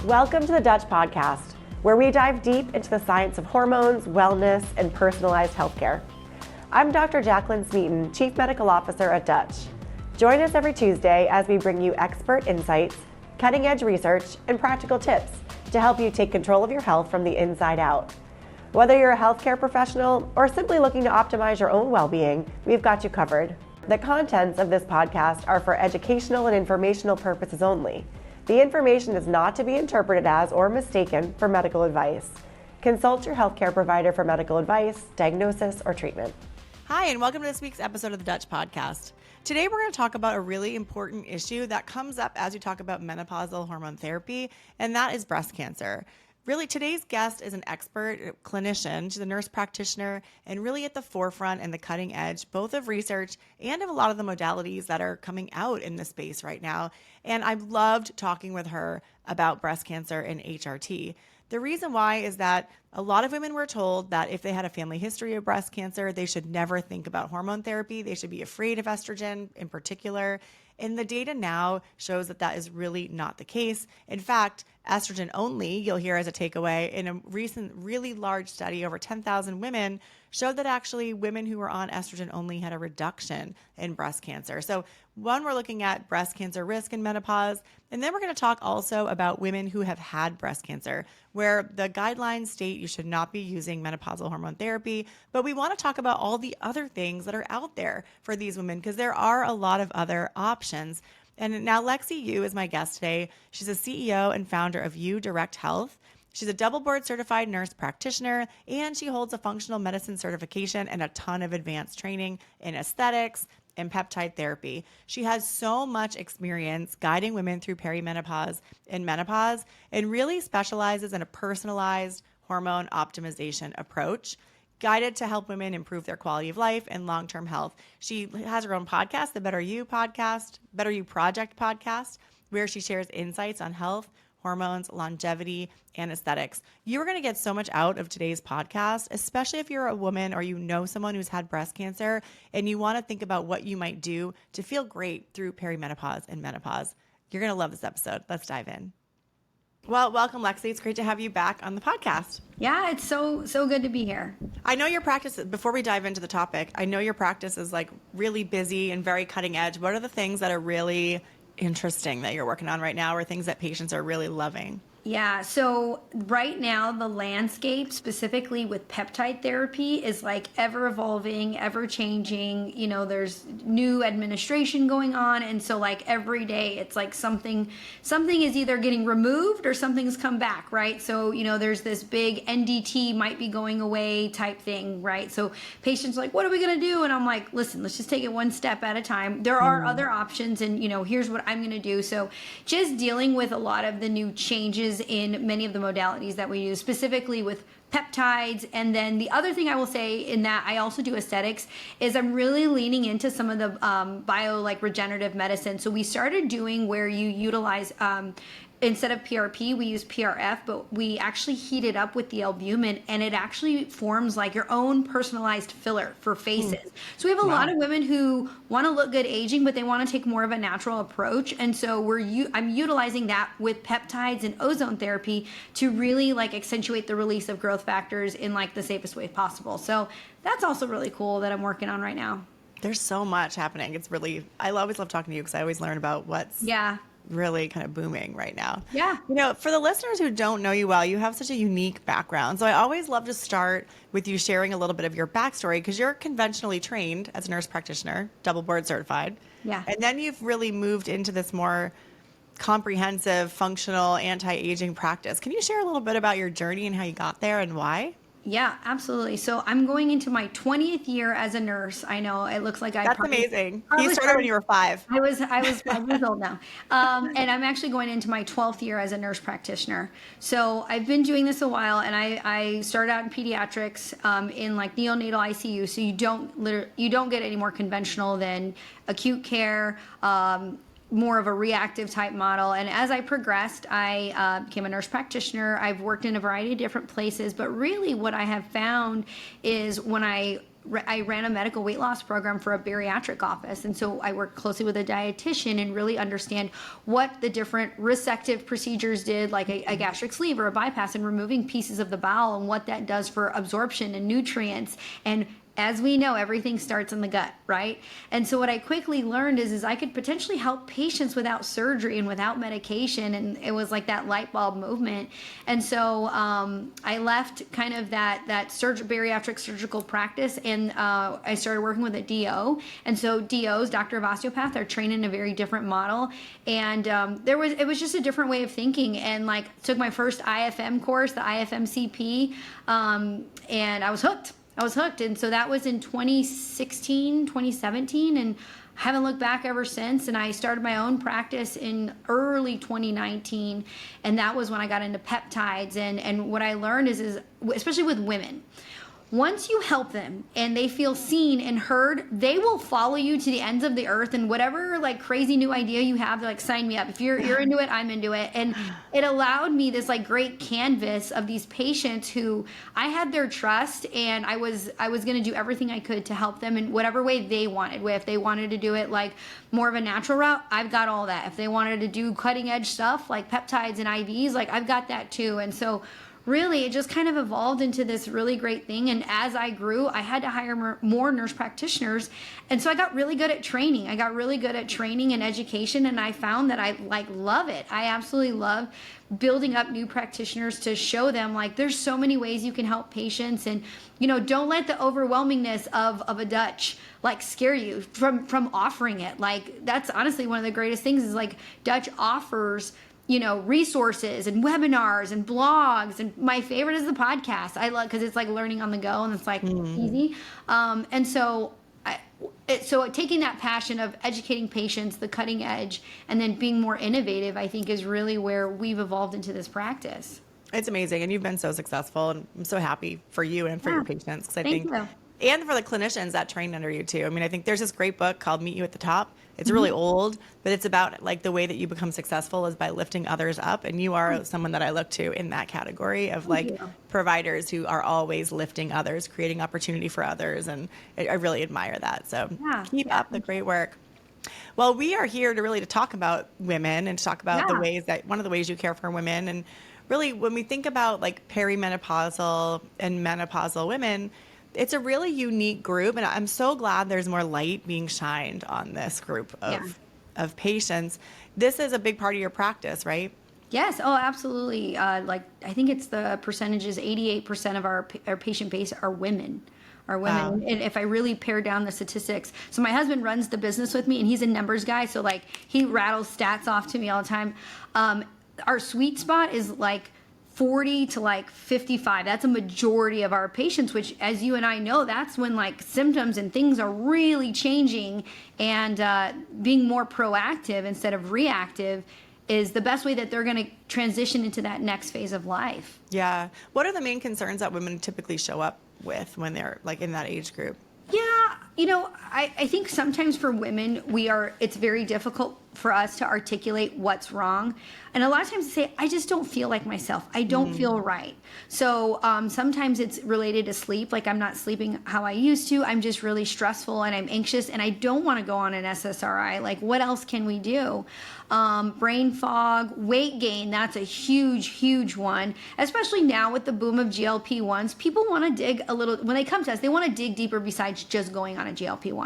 Welcome to the Dutch Podcast, where we dive deep into the science of hormones, wellness, and personalized healthcare. I'm Dr. Jacqueline Smeaton, Chief Medical Officer at Dutch. Join us every Tuesday as we bring you expert insights, cutting-edge research, and practical tips to help you take control of your health from the inside out. Whether you're a healthcare professional or simply looking to optimize your own well-being, we've got you covered. The contents of this podcast are for educational and informational purposes only. The information is not to be interpreted as or mistaken for medical advice. Consult your healthcare provider for medical advice, diagnosis, or treatment. Hi, and welcome to this week's episode of the Dutch Podcast. Today, we're going to talk about a really important issue that comes up as we talk about menopausal hormone therapy, and that is breast cancer. Really, today's guest is an expert clinician. She's a nurse practitioner and really at the forefront and the cutting edge, both of research and of a lot of the modalities that are coming out in this space right now. And I've loved talking with her about breast cancer and HRT. The reason why is that a lot of women were told that if they had a family history of breast cancer, they should never think about hormone therapy. They should be afraid of estrogen in particular. And the data now shows that that is really not the case. In fact, estrogen only, you'll hear as a takeaway, in a recent really large study, over 10,000 women, showed that actually women who were on estrogen only had a reduction in breast cancer. So one, we're looking at breast cancer risk in menopause. And then we're going to talk also about women who have had breast cancer, where the guidelines state you should not be using menopausal hormone therapy. But we want to talk about all the other things that are out there for these women, because there are a lot of other options. And now Lexi Yoo is my guest today. She's a CEO and founder of Yoo Direct Health. She's a double board certified nurse practitioner, and she holds a functional medicine certification and a ton of advanced training in aesthetics and peptide therapy. She has so much experience guiding women through perimenopause and menopause, and really specializes in a personalized hormone optimization approach, guided to help women improve their quality of life and long-term health. She has her own podcast, the Better You podcast, Better You Project podcast, where she shares insights on health, hormones, longevity, and aesthetics. You're going to get so much out of today's podcast, especially if you're a woman or you know someone who's had breast cancer and you want to think about what you might do to feel great through perimenopause and menopause. You're going to love this episode. Let's dive in. Well, welcome, Lexi. It's great to have you back on the podcast. Yeah, it's so good to be here. I know your practice, before we dive into the topic, I know your practice is like really busy and very cutting edge. What are the things that are really interesting that you're working on right now, or things that patients are really loving? Yeah, so right now the landscape specifically with peptide therapy is like ever evolving, ever changing. You know, there's new administration going on, and so like every day it's like something is either getting removed or something's come back, right? So, you know, there's this big NDT might be going away type thing, right? So patients are like, what are we going to do? And I'm like, listen, let's just take it one step at a time. There are other options, and you know, here's what I'm going to do. So just dealing with a lot of the new changes in many of the modalities that we use, specifically with peptides. And then the other thing I will say in that I also do aesthetics is I'm really leaning into some of the bio regenerative medicine. So we started doing where you utilize instead of PRP, we use PRF, but we actually heat it up with the albumin, and it actually forms like your own personalized filler for faces. So we have a lot of women who want to look good aging, but they want to take more of a natural approach. And so I'm utilizing that with peptides and ozone therapy to really like accentuate the release of growth factors in like the safest way possible. So that's also really cool that I'm working on right now. There's so much happening. It's really, I always love talking to you because I always learn about what's really kind of booming right now. Yeah. You know, for the listeners who don't know you well, you have such a unique background. So I always love to start with you sharing a little bit of your backstory, because you're conventionally trained as a nurse practitioner, double board certified. Yeah. And then you've really moved into this more comprehensive, functional, anti-aging practice. Can you share a little bit about your journey and how you got there and why? Yeah, absolutely. So I'm going into my 20th year as a nurse. I know it looks like That's amazing. You started when you were 5. I was 5 years old now. And I'm actually going into my 12th year as a nurse practitioner. So I've been doing this a while, and I started out in pediatrics in like neonatal ICU. So you don't get any more conventional than acute care, more of a reactive type model. And as I progressed, I became a nurse practitioner. I've worked in a variety of different places, but really what I have found is when I I ran a medical weight loss program for a bariatric office. And so I worked closely with a dietitian and really understand what the different resective procedures did, like a gastric sleeve or a bypass, and removing pieces of the bowel and what that does for absorption and nutrients. And as we know, everything starts in the gut, right? And so what I quickly learned is I could potentially help patients without surgery and without medication. And it was like that light bulb movement. And so I left kind of that bariatric surgical practice, and I started working with a DO. And so DOs, doctor of osteopath, are trained in a very different model. And it was just a different way of thinking. And like took my first IFM course, the IFMCP, and I was hooked. And so that was in 2016, 2017, and haven't looked back ever since. And I started my own practice in early 2019, and that was when I got into peptides. And what I learned is especially with women, once you help them and they feel seen and heard, they will follow you to the ends of the earth, and whatever like crazy new idea you have, they're like, sign me up. If you're into it, I'm into it. And it allowed me this like great canvas of these patients who I had their trust, and I was going to do everything I could to help them in whatever way they wanted. If they wanted to do it like more of a natural route, I've got all that. If they wanted to do cutting edge stuff like peptides and IVs, like I've got that too. And so really, it just kind of evolved into this really great thing. And as I grew, I had to hire more nurse practitioners. And so I got really good at training. I got really good at training and education. And I found that I like love it. I absolutely love building up new practitioners to show them like there's so many ways you can help patients. And, you know, don't let the overwhelmingness of a Dutch like scare you from offering it. Like that's honestly one of the greatest things is like Dutch offers, you know, resources and webinars and blogs. And my favorite is the podcast. I love, because it's like learning on the go and it's like easy. And so taking that passion of educating patients, the cutting edge, and then being more innovative, I think is really where we've evolved into this practice. It's amazing. And you've been so successful, and I'm so happy for you and for your patients. Cause I think, you. And for the clinicians that train under you too. I mean, I think there's this great book called Meet You at the Top. It's really old, but it's about like the way that you become successful is by lifting others up. And you are someone that I look to in that category of like providers who are always lifting others, creating opportunity for others. And I really admire that. So keep up the great work. Well, we are here to talk about women and to talk about the ways that one of the ways you care for women. And really when we think about like perimenopausal and menopausal women, it's a really unique group, and I'm so glad there's more light being shined on this group of patients. This is a big part of your practice, right? Yes. Oh, absolutely. Like I think it's the percentages, 88% of our patient base are women. Wow. And if I really pare down the statistics, so my husband runs the business with me, and he's a numbers guy, so like he rattles stats off to me all the time. Our sweet spot is like 40 to like 55. That's a majority of our patients, which as you and I know, that's when like symptoms and things are really changing, and being more proactive instead of reactive is the best way that they're going to transition into that next phase of life. Yeah. What are the main concerns that women typically show up with when they're like in that age group? Yeah, you know, I think sometimes for women, it's very difficult for us to articulate what's wrong. And a lot of times they say, I just don't feel like myself. I don't feel right. So sometimes it's related to sleep. Like I'm not sleeping how I used to. I'm just really stressful and I'm anxious and I don't want to go on an SSRI. Like what else can we do? Brain fog, weight gain, that's a huge, huge one. Especially now with the boom of GLP-1s, people want to dig a little, when they come to us, they want to dig deeper besides just going on a GLP-1.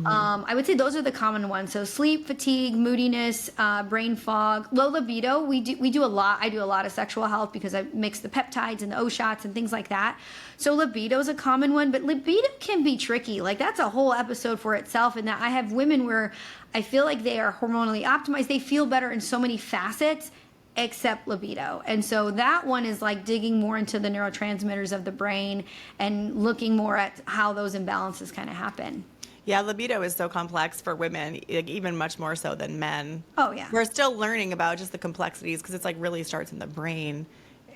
I would say those are the common ones. So sleep, fatigue, moodiness, brain fog, low libido. We do a lot. I do a lot of sexual health because I mix the peptides and the O shots and things like that. So libido is a common one, but libido can be tricky. Like that's a whole episode for itself. And that I have women where I feel like they are hormonally optimized. They feel better in so many facets except libido. And so that one is like digging more into the neurotransmitters of the brain and looking more at how those imbalances kind of happen. Yeah, libido is so complex for women, like even much more so than men. Oh, yeah. We're still learning about just the complexities because it's like really starts in the brain.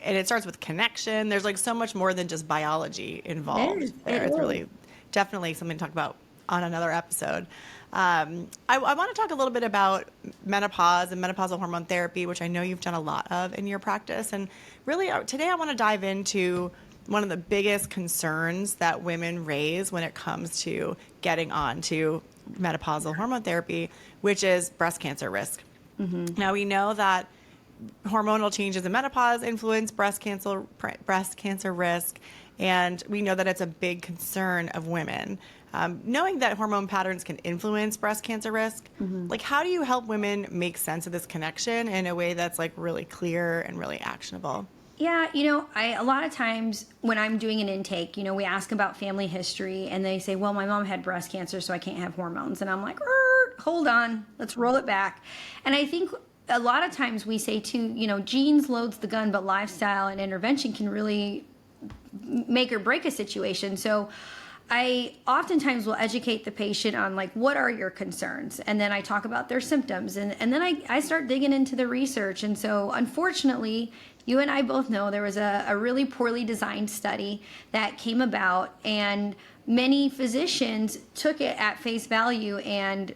And it starts with connection. There's like so much more than just biology involved there. It's really definitely something to talk about on another episode. I want to talk a little bit about menopause and menopausal hormone therapy, which I know you've done a lot of in your practice. And really today I want to dive into one of the biggest concerns that women raise when it comes to getting on to menopausal hormone therapy, which is breast cancer risk. Now, we know that hormonal changes in menopause influence breast cancer risk, and we know that it's a big concern of women. Knowing that hormone patterns can influence breast cancer risk, like, how do you help women make sense of this connection in a way that's like really clear and really actionable? Yeah, a lot of times when I'm doing an intake, we ask about family history and they say, well, my mom had breast cancer, so I can't have hormones. And I'm like, hold on, let's roll it back. And I think a lot of times we say too, genes loads the gun, but lifestyle and intervention can really make or break a situation. So I oftentimes will educate the patient on like, what are your concerns? And then I talk about their symptoms. And then I start digging into the research. And so unfortunately, you and I both know there was a really poorly designed study that came about, and many physicians took it at face value and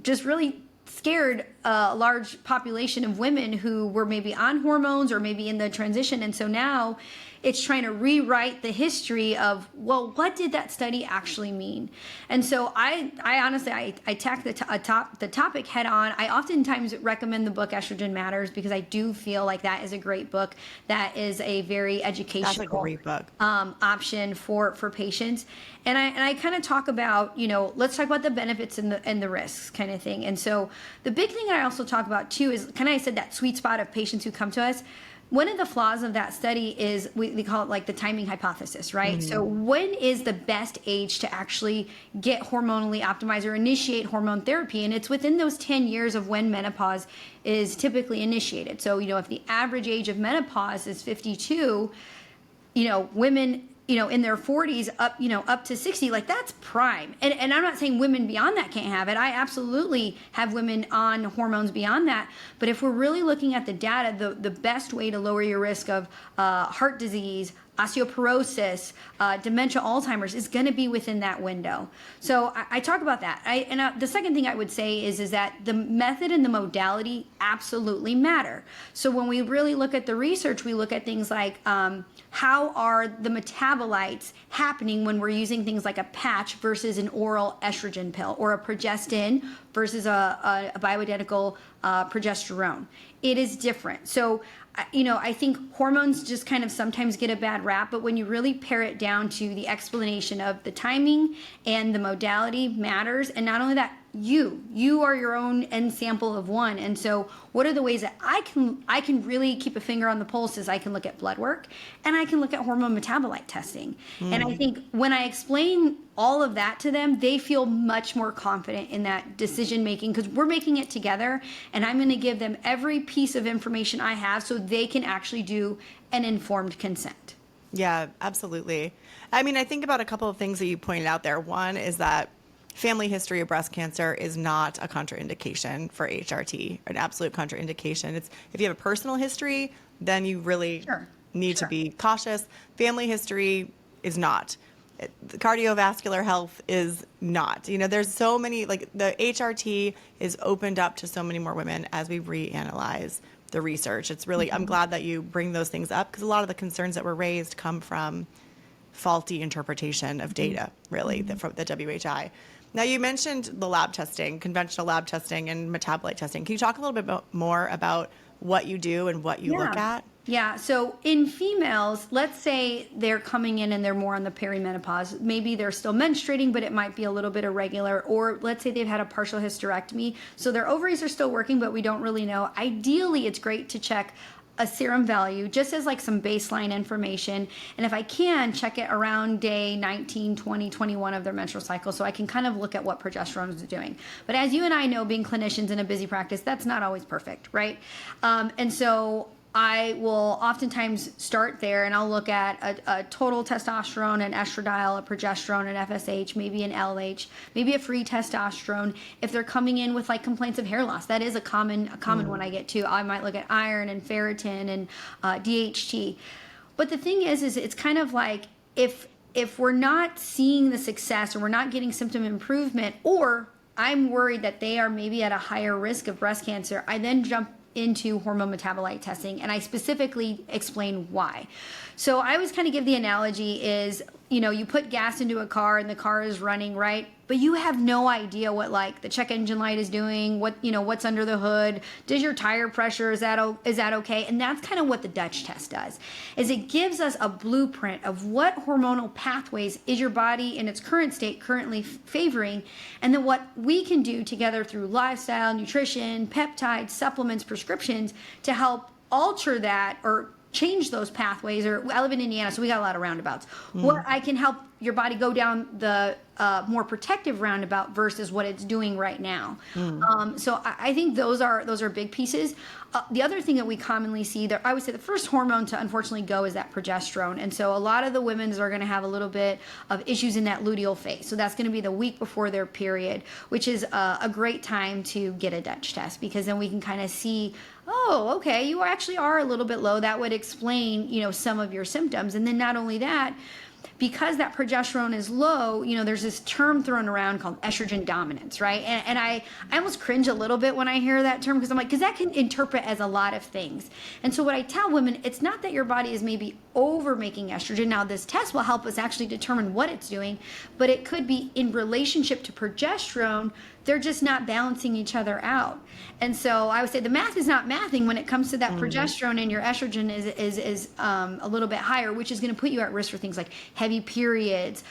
just really scared a large population of women who were maybe on hormones or maybe in the transition. And so now it's trying to rewrite the history of, well, what did that study actually mean? And so I honestly attack the topic head on. I oftentimes recommend the book Estrogen Matters because I do feel like that is a great book. That is a very educational That's a great book. Option for patients. And I kind of talk about, let's talk about the benefits and the risks kind of thing. And so the big thing I also talk about too is I said that sweet spot of patients who come to us. One of the flaws of that study is we call it like the timing hypothesis, right? So when is the best age to actually get hormonally optimized or initiate hormone therapy? And it's within those 10 years of when menopause is typically initiated. So, if the average age of menopause is 52, women in their 40s up to 60, like that's prime. And I'm not saying women beyond that can't have it. I absolutely have women on hormones beyond that. But if we're really looking at the data, the best way to lower your risk of heart disease, osteoporosis, dementia, Alzheimer's is going to be within that window. So I talk about that. The second thing I would say is that the method and the modality absolutely matter. So when we really look at the research, we look at things like how are the metabolites happening when we're using things like a patch versus an oral estrogen pill, or a progestin versus a bioidentical progesterone. It is different. So I think hormones just kind of sometimes get a bad rap, but when you really pare it down to the explanation of the timing and the modality matters. And not only that, you are your own end sample of one. And so what are the ways that I can really keep a finger on the pulse is I can look at blood work and I can look at hormone metabolite testing. And I think when I explain all of that to them, they feel much more confident in that decision making because we're making it together, and I'm going to give them every piece of information I have so they can actually do an informed consent. Yeah, absolutely. I mean, I think about a couple of things that you pointed out there. One is that family history of breast cancer is not a contraindication for HRT, an absolute contraindication. It's if you have a personal history, then you really need to be cautious. Family history is not. The cardiovascular health is not. There's so many, like the HRT is opened up to so many more women as we reanalyze the research. It's really, I'm glad that you bring those things up because a lot of the concerns that were raised come from faulty interpretation of data, really, from the WHI. Now, you mentioned the lab testing, conventional lab testing and metabolite testing. Can you talk a little bit more about what you do and what you look at? Yeah, so in females, let's say they're coming in and they're more on the perimenopause. Maybe they're still menstruating, but it might be a little bit irregular. Or let's say they've had a partial hysterectomy. So their ovaries are still working, but we don't really know. Ideally, it's great to check a serum value just as like some baseline information. And if I can, check it around day 19, 20, 21 of their menstrual cycle so I can kind of look at what progesterone is doing. But as you and I know, being clinicians in a busy practice, that's not always perfect, right? And so I will oftentimes start there and I'll look at a total testosterone, an estradiol, a progesterone, an FSH, maybe an LH, maybe a free testosterone. If they're coming in with like complaints of hair loss, that is a common one I get too. I might look at iron and ferritin and DHT. But the thing is it's kind of like if we're not seeing the success or we're not getting symptom improvement, or I'm worried that they are maybe at a higher risk of breast cancer, I then jump into hormone metabolite testing, and I specifically explain why. So I always kind of give the analogy is, you put gas into a car and the car is running, right? But you have no idea what like the check engine light is doing, what's under the hood. Does your tire pressure, is that okay? And that's kind of what the Dutch test does, is it gives us a blueprint of what hormonal pathways is your body in its current state currently favoring, and then what we can do together through lifestyle, nutrition, peptides, supplements, prescriptions to help alter that or change those pathways. Or I live in Indiana, so we got a lot of roundabouts. What I can help your body go down the more protective roundabout versus what it's doing right now. So I think those are big pieces. The other thing that we commonly see there, I would say the first hormone to unfortunately go is that progesterone. And so a lot of the women are going to have a little bit of issues in that luteal phase. So that's going to be the week before their period, which is a great time to get a Dutch test, because then we can kind of see, oh, okay, you actually are a little bit low. That would explain, some of your symptoms. And then not only that, because that progesterone is low, there's this term thrown around called estrogen dominance, right? And I almost cringe a little bit when I hear that term, because I'm like, because that can interpret as a lot of things. And so what I tell women, it's not that your body is maybe over making estrogen. Now this test will help us actually determine what it's doing, but it could be in relationship to progesterone. They're just not balancing each other out. And so I would say the math is not mathing when it comes to that progesterone, and your estrogen is a little bit higher, which is going to put you at risk for things like heavy periods,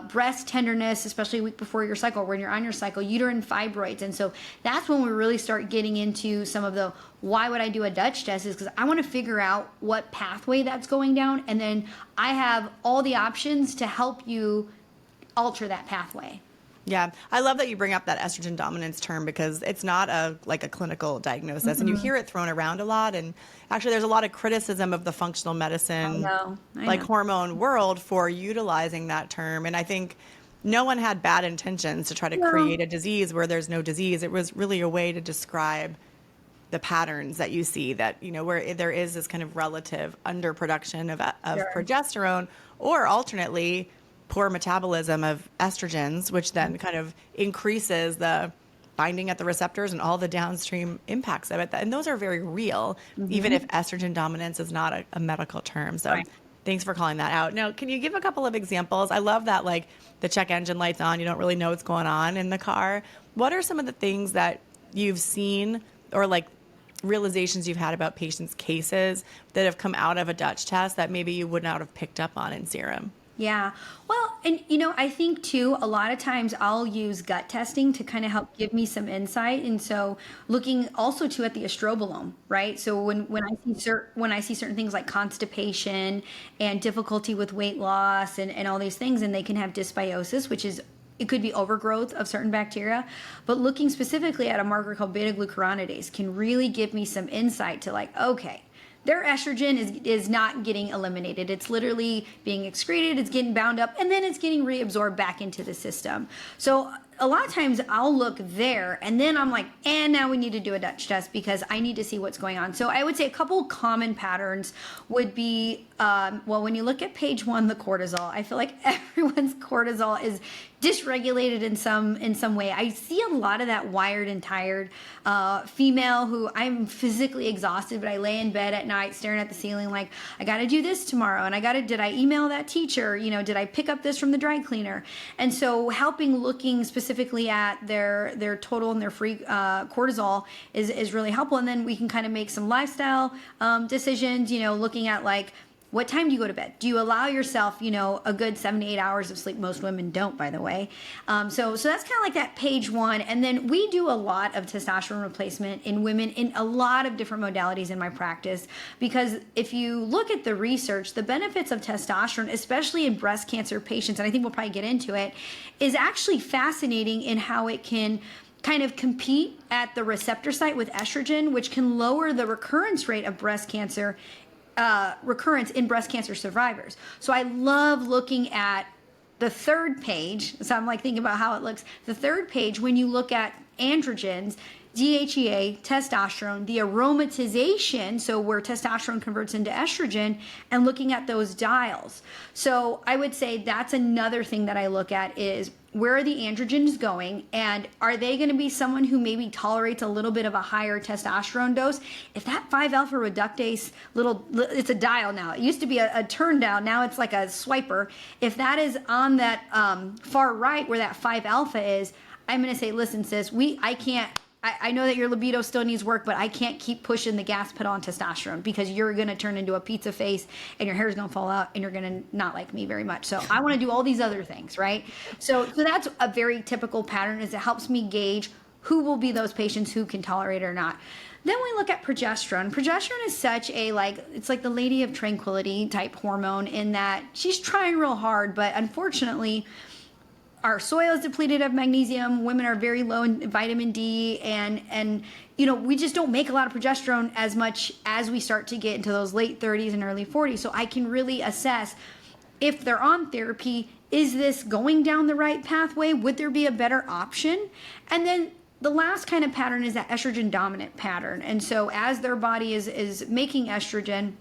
breast tenderness, especially a week before your cycle, when you're on your cycle, uterine fibroids. And so that's when we really start getting into some of the why would I do a Dutch test, is because I want to figure out what pathway that's going down. And then I have all the options to help you alter that pathway. Yeah, I love that you bring up that estrogen dominance term, because it's not a clinical diagnosis, and you hear it thrown around a lot. And actually, there's a lot of criticism of the functional medicine, I know. hormone world for utilizing that term. And I think no one had bad intentions to try to create a disease where there's no disease. It was really a way to describe the patterns that you see, that where there is this kind of relative underproduction of progesterone, or alternately poor metabolism of estrogens, which then kind of increases the binding at the receptors and all the downstream impacts of it. And those are very real, even if estrogen dominance is not a medical term. So thanks for calling that out. Now, can you give a couple of examples? I love that, like, the check engine light's on, you don't really know what's going on in the car. What are some of the things that you've seen, or like realizations you've had about patients' cases that have come out of a Dutch test that maybe you would not have picked up on in serum? Yeah. Well, and I think too, a lot of times I'll use gut testing to kind of help give me some insight. And so looking also too at the estrobolome, right? So when I see certain things like constipation and difficulty with weight loss and all these things, and they can have dysbiosis, which is, it could be overgrowth of certain bacteria, but looking specifically at a marker called beta-glucuronidase can really give me some insight to, like, okay, their estrogen is not getting eliminated. It's literally being excreted, it's getting bound up, and then it's getting reabsorbed back into the system. So a lot of times I'll look there, and then I'm like, and now we need to do a Dutch test because I need to see what's going on. So I would say a couple common patterns would be, when you look at page 1, the cortisol, I feel like everyone's cortisol is dysregulated in some way. I see a lot of that wired and tired female who, I'm physically exhausted, but I lay in bed at night staring at the ceiling like, I got to do this tomorrow, and did I email that teacher? Did I pick up this from the dry cleaner? And so looking specifically at their total and their free cortisol is really helpful. And then we can kind of make some lifestyle decisions, looking at, like, what time do you go to bed? Do you allow yourself, a good 7 to 8 hours of sleep? Most women don't, by the way. So that's kind of like that page 1. And then we do a lot of testosterone replacement in women in a lot of different modalities in my practice, because if you look at the research, the benefits of testosterone, especially in breast cancer patients, and I think we'll probably get into it, is actually fascinating in how it can kind of compete at the receptor site with estrogen, which can lower the recurrence rate of breast cancer recurrence in breast cancer survivors. So I love looking at the third page. So I'm like thinking about how it looks. The third page, when you look at androgens, DHEA, testosterone, the aromatization, so where testosterone converts into estrogen, and looking at those dials. So I would say that's another thing that I look at is where are the androgens going, and are they going to be someone who maybe tolerates a little bit of a higher testosterone dose? If that 5-alpha reductase it's a dial now. It used to be a turn down. Now it's like a swiper. If that is on that far right where that 5-alpha is, I'm going to say, listen, sis, I know that your libido still needs work, but I can't keep pushing the gas pedal on testosterone because you're going to turn into a pizza face and your hair's going to fall out and you're going to not like me very much. So I want to do all these other things, right? So that's a very typical pattern, is it helps me gauge who will be those patients who can tolerate it or not. Then we look at progesterone. Progesterone is such a, it's like the lady of tranquility type hormone, in that she's trying real hard, but unfortunately, our soil is depleted of magnesium. Women are very low in vitamin D, and we just don't make a lot of progesterone as much as we start to get into those late 30s and early 40s. So I can really assess if they're on therapy, is this going down the right pathway? Would there be a better option? And then the last kind of pattern is that estrogen dominant pattern. And so as their body is making estrogen,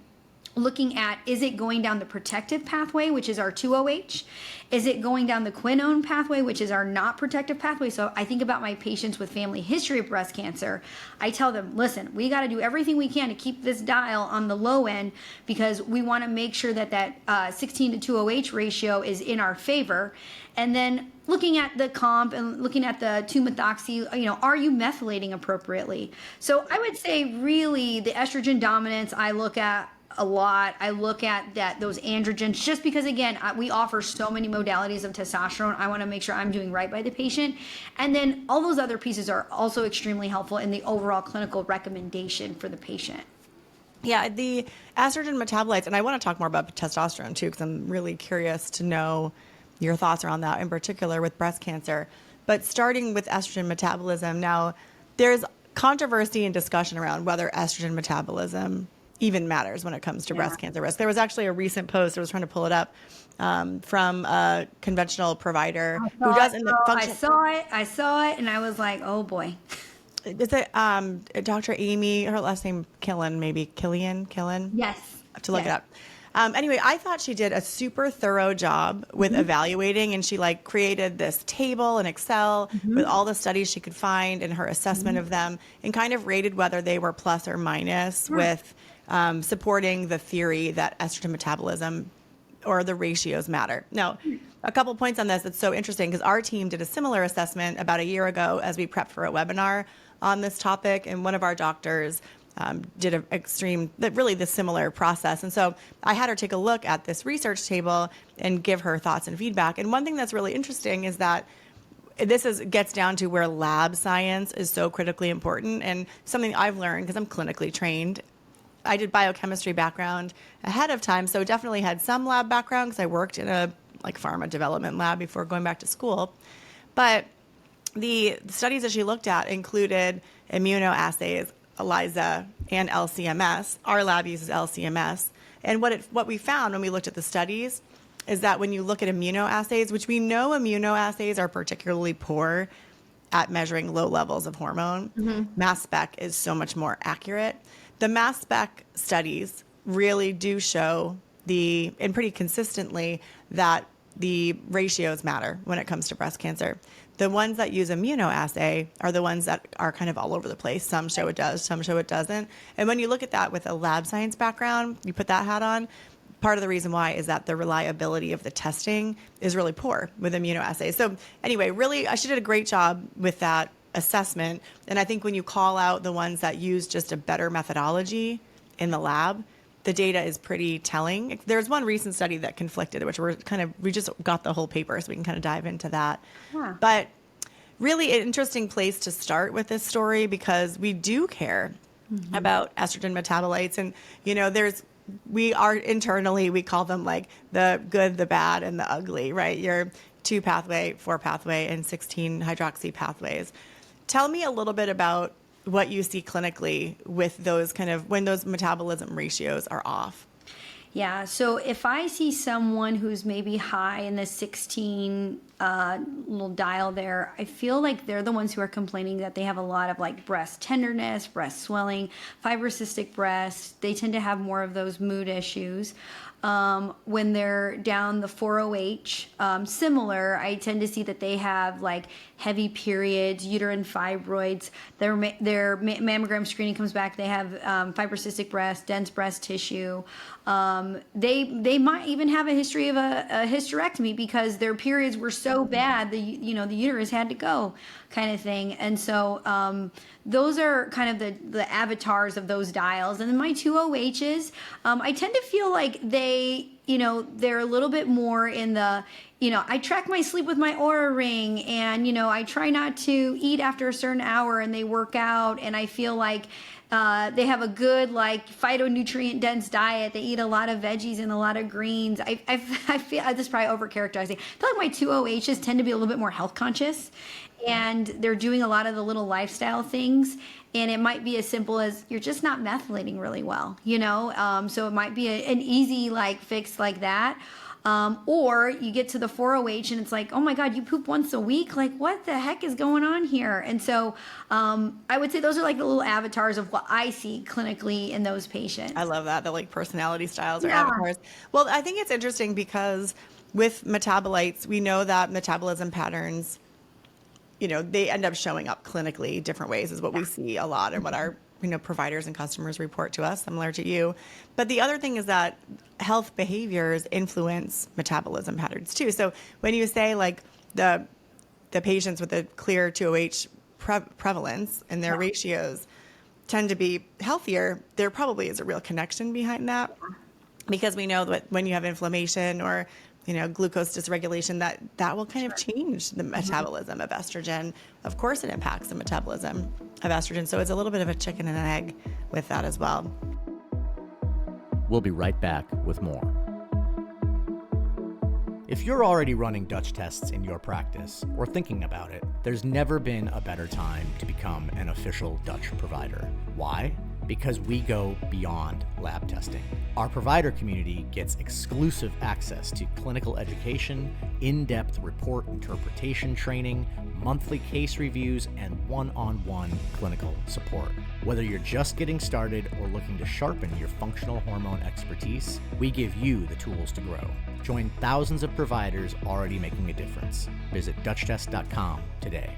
looking at, is it going down the protective pathway, which is our 2OH? Is it going down the quinone pathway, which is our not protective pathway? So I think about my patients with family history of breast cancer. I tell them, listen, we got to do everything we can to keep this dial on the low end, because we want to make sure that 16 to 2OH ratio is in our favor. And then looking at the comp and looking at the 2-methoxy, are you methylating appropriately? So I would say really the estrogen dominance I look at a lot. I look at those androgens, just because, again, we offer so many modalities of testosterone. I want to make sure I'm doing right by the patient. And then all those other pieces are also extremely helpful in the overall clinical recommendation for the patient. Yeah, the estrogen metabolites, and I want to talk more about testosterone too, because I'm really curious to know your thoughts around that, in particular with breast cancer. But starting with estrogen metabolism, now there's controversy and discussion around whether estrogen metabolism even matters when it comes to breast cancer risk. There was actually a recent post, I was trying to pull it up, from a conventional provider who doesn't function. I saw it, and I was like, oh boy. Is it Dr. Amy, her last name Killen, maybe Killian? Yes. I have to look it up. Anyway, I thought she did a super thorough job with evaluating, and she created this table in Excel with all the studies she could find and her assessment of them, and kind of rated whether they were plus or minus with supporting the theory that estrogen metabolism or the ratios matter. Now, a couple points on this. It's so interesting because our team did a similar assessment about a year ago as we prepped for a webinar on this topic, and one of our doctors did the similar process. And so I had her take a look at this research table and give her thoughts and feedback. And one thing that's really interesting is that gets down to where lab science is so critically important, and something I've learned because I'm clinically trained. I did biochemistry background ahead of time, so definitely had some lab background because I worked in a pharma development lab before going back to school. But the studies that she looked at included immunoassays, ELISA, and LCMS. Our lab uses LCMS. And what we found when we looked at the studies is that when you look at immunoassays, which we know immunoassays are particularly poor at measuring low levels of hormone, mass spec is so much more accurate. The mass spec studies really do show and pretty consistently, that the ratios matter when it comes to breast cancer. The ones that use immunoassay are the ones that are kind of all over the place. Some show it does, some show it doesn't. And when you look at that with a lab science background, you put that hat on, part of the reason why is that the reliability of the testing is really poor with immunoassays. So anyway, really, she did a great job with that assessment. And I think when you call out the ones that use just a better methodology in the lab, the data is pretty telling. There's one recent study that conflicted, which we just got the whole paper, so we can kind of dive into that. Yeah. But really an interesting place to start with this story, because we do care about estrogen metabolites. And, we call them the good, the bad, and the ugly, right? Your 2-pathway, 4-pathway, and 16-hydroxy pathways. Tell me a little bit about what you see clinically with those when those metabolism ratios are off. Yeah, so if I see someone who's maybe high in the 16 little dial there, I feel like they're the ones who are complaining that they have a lot of like breast tenderness, breast swelling, fibrocystic breasts. They tend to have more of those mood issues. When they're down the 4OH, similar, I tend to see that they have like heavy periods, uterine fibroids. Their mammogram screening comes back. They have fibrocystic breast, dense breast tissue. They might even have a history of a hysterectomy because their periods were so bad the uterus had to go, kind of thing. And so those are kind of the avatars of those dials. And then my 2OHs, I tend to feel like they're a little bit more in the, I track my sleep with my Oura ring, and I try not to eat after a certain hour, and they work out, and I feel like they have a good like phytonutrient dense diet. They eat a lot of veggies and a lot of greens. I feel this is probably overcharacterizing. I feel like my 2OHs tend to be a little bit more health conscious, and they're doing a lot of the little lifestyle things. And it might be as simple as you're just not methylating really well, so it might be an easy like fix like that. Or you get to the 4OH and it's like, oh my God, you poop once a week? Like, what the heck is going on here? And so I would say those are like the little avatars of what I see clinically in those patients. I love that, the like personality styles or avatars. Well, I think it's interesting because with metabolites, we know that metabolism patterns, they end up showing up clinically different ways is what we see a lot and what our providers and customers report to us, similar to you. But the other thing is that health behaviors influence metabolism patterns too. So when you say like the patients with a clear 2OH prevalence and their ratios tend to be healthier, there probably is a real connection behind that, because we know that when you have inflammation or glucose dysregulation, that will kind of change the metabolism of estrogen. Of course, it impacts the metabolism of estrogen. So it's a little bit of a chicken and an egg with that as well. We'll be right back with more. If you're already running Dutch tests in your practice or thinking about it, there's never been a better time to become an official Dutch provider. Why? Because we go beyond lab testing. Our provider community gets exclusive access to clinical education, in-depth report interpretation training, monthly case reviews, and one-on-one clinical support. Whether you're just getting started or looking to sharpen your functional hormone expertise, we give you the tools to grow. Join thousands of providers already making a difference. Visit DutchTest.com today.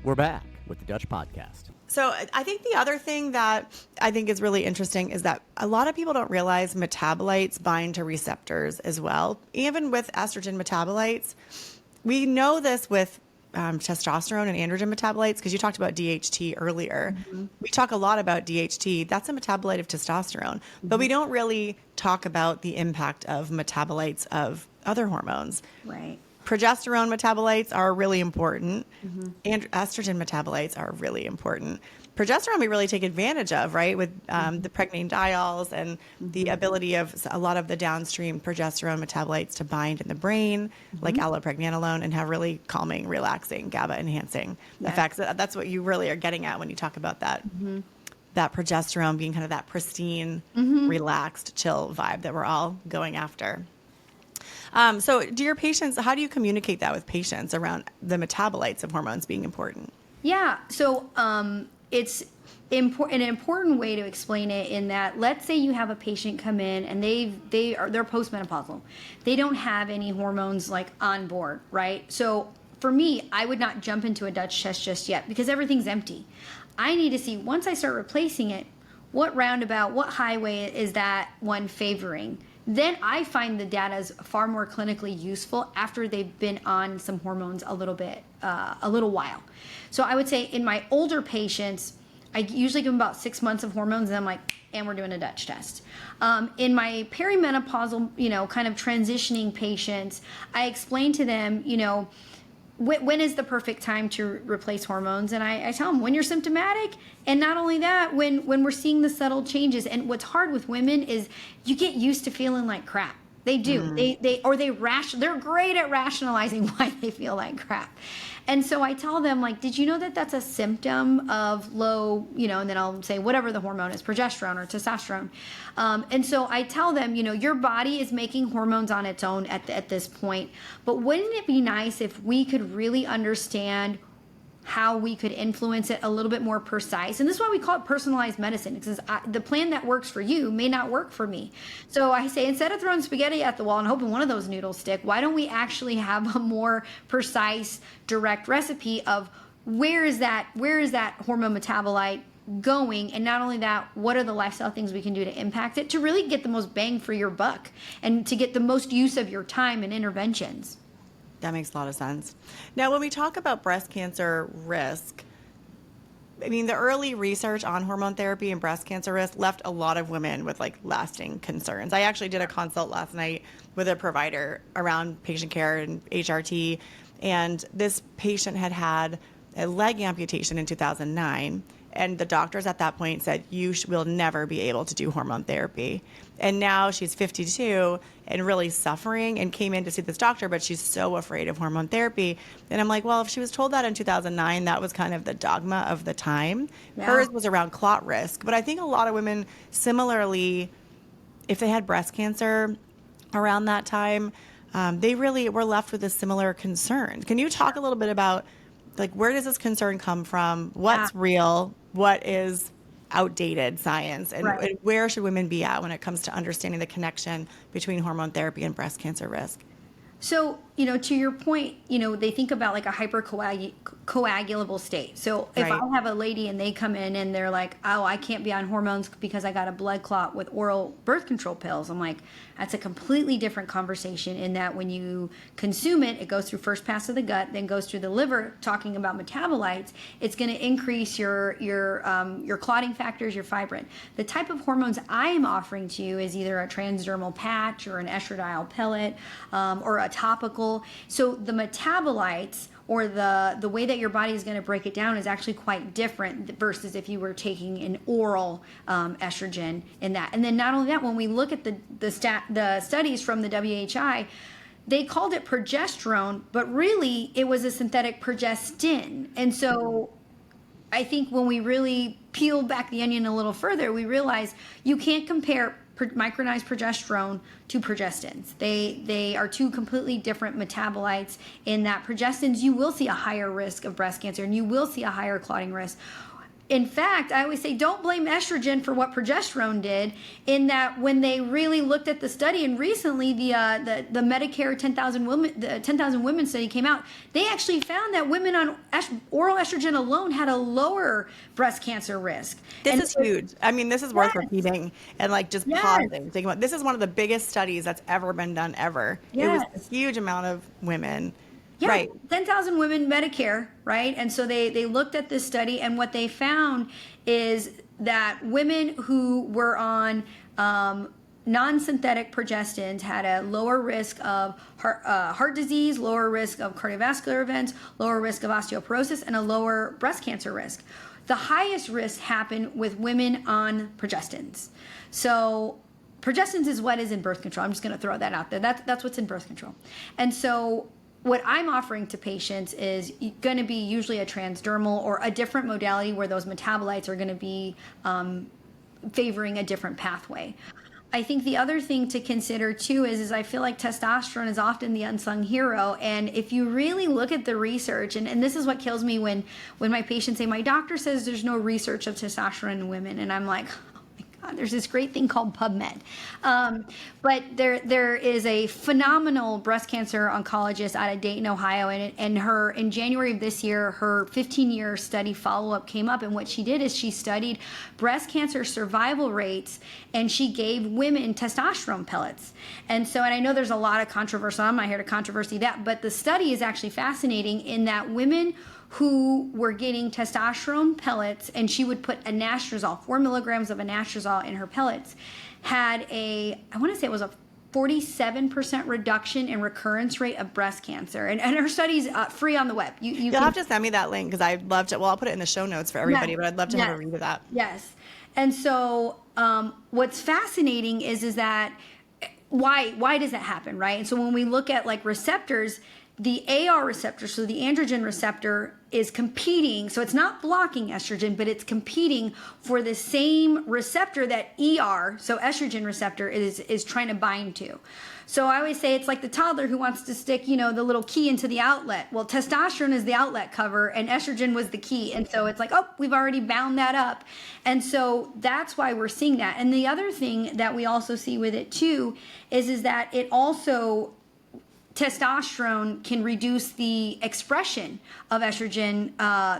We're back with the Dutch Podcast. So I think the other thing that I think is really interesting is that a lot of people don't realize metabolites bind to receptors as well. Even with estrogen metabolites, we know this with testosterone and androgen metabolites, because you talked about DHT earlier. Mm-hmm. We talk a lot about DHT. That's a metabolite of testosterone, but we don't really talk about the impact of metabolites of other hormones. Right. Progesterone metabolites are really important, and estrogen metabolites are really important. Progesterone we really take advantage of, right, with the pregnenolones and the ability of a lot of the downstream progesterone metabolites to bind in the brain, like allopregnanolone, and have really calming, relaxing, GABA-enhancing effects. That's what you really are getting at when you talk about that. That progesterone being kind of that pristine, relaxed, chill vibe that we're all going after. So do your patients, how do you communicate that with patients around the metabolites of hormones being important? Yeah. So it's an important way to explain it in that, let's say you have a patient come in and they're postmenopausal. They don't have any hormones like on board, right? So for me, I would not jump into a Dutch test just yet because everything's empty. I need to see, once I start replacing it, what roundabout, what highway is that one favoring? Then I find the data is far more clinically useful after they've been on some hormones a little while. So I would say in my older patients, I usually give them about 6 months of hormones, and I'm like, and we're doing a Dutch test. In my perimenopausal, kind of transitioning patients, I explain to them, when is the perfect time to replace hormones? And I tell them when you're symptomatic, and not only that, when we're seeing the subtle changes. And what's hard with women is you get used to feeling like crap. They do. They're great at rationalizing why they feel like crap. And so I tell them, like, did you know that that's a symptom of low, and then I'll say whatever the hormone is, progesterone or testosterone. And so I tell them, your body is making hormones on its own at this point. But wouldn't it be nice if we could really understand how we could influence it a little bit more precise? And this is why we call it personalized medicine, because the plan that works for you may not work for me. So I say, instead of throwing spaghetti at the wall and hoping one of those noodles stick, why don't we actually have a more precise, direct recipe of where is that hormone metabolite going? And not only that, what are the lifestyle things we can do to impact it to really get the most bang for your buck and to get the most use of your time and interventions? That makes a lot of sense. Now, when we talk about breast cancer risk, I mean, the early research on hormone therapy and breast cancer risk left a lot of women with lasting concerns. I actually did a consult last night with a provider around patient care and HRT, and this patient had a leg amputation in 2009. And the doctors at that point said, you will never be able to do hormone therapy. And now she's 52 and really suffering and came in to see this doctor, but she's so afraid of hormone therapy. And I'm like, well, if she was told that in 2009, that was kind of the dogma of the time. Yeah. Hers was around clot risk. But I think a lot of women, similarly, if they had breast cancer around that time, they really were left with a similar concern. Can you talk a little bit about, where does this concern come from? What's real? What is outdated science? And where should women be at when it comes to understanding the connection between hormone therapy and breast cancer risk? So, to your point, they think about like a hypercoagulable state. So if I have a lady and they come in and they're like, oh, I can't be on hormones because I got a blood clot with oral birth control pills, I'm like, that's a completely different conversation, in that when you consume it, it goes through first pass of the gut, then goes through the liver. Talking about metabolites, it's going to increase your clotting factors, your fibrin. The type of hormones I am offering to you is either a transdermal patch or an estradiol pellet or a topical. So the metabolites, or the way that your body is going to break it down, is actually quite different versus if you were taking an oral estrogen in that. And then not only that, when we look at the studies from the WHI, they called it progesterone, but really it was a synthetic progestin. And so I think when we really peel back the onion a little further, we realize you can't compare micronized progesterone to progestins. They are two completely different metabolites, in that progestins, you will see a higher risk of breast cancer and you will see a higher clotting risk. In fact, I always say, don't blame estrogen for what progesterone did, in that when they really looked at the study, and recently the Medicare 10,000 women study came out, they actually found that women on oral estrogen alone had a lower breast cancer risk. This is huge. I mean, this is worth repeating and just pausing. Think about, this is one of the biggest studies that's ever been done ever. It was a huge amount of women. Yeah, right. 10,000 women Medicare, right? And so they looked at this study, and what they found is that women who were on non-synthetic progestins had a lower risk of heart disease, lower risk of cardiovascular events, lower risk of osteoporosis, and a lower breast cancer risk. The highest risk happened with women on progestins. So progestins is what is in birth control. I'm just going to throw that out there. That's what's in birth control. And so what I'm offering to patients is going to be usually a transdermal or a different modality where those metabolites are going to be favoring a different pathway. I think the other thing to consider too is I feel like testosterone is often the unsung hero. And if you really look at the research, and this is what kills me when my patients say, my doctor says there's no research of testosterone in women. And I'm like, there's this great thing called PubMed. But there is a phenomenal breast cancer oncologist out of Dayton, Ohio, and her, in January of this year, her 15-year study follow-up came up, and what she did is she studied breast cancer survival rates, and she gave women testosterone pellets. And I know there's a lot of controversy, I'm not here to controversy that, but the study is actually fascinating in that women who were getting testosterone pellets, and she would put anastrozole, 4 milligrams of anastrozole in her pellets, had I want to say it was a 47% reduction in recurrence rate of breast cancer. And her study's free on the web. You'll have to send me that link, because I'd love to, I'll put it in the show notes for everybody, but I'd love to have a read of that. Yes. And so what's fascinating is that why does that happen, right? And so when we look at like receptors, the AR receptor, so the androgen receptor, is competing. So it's not blocking estrogen, but it's competing for the same receptor that ER, so estrogen receptor, is trying to bind to. So I always say it's like the toddler who wants to stick, the little key into the outlet. Well, testosterone is the outlet cover and estrogen was the key. And so it's like, oh, we've already bound that up. And so that's why we're seeing that. And the other thing that we also see with it too is that it also, testosterone can reduce the expression of estrogen,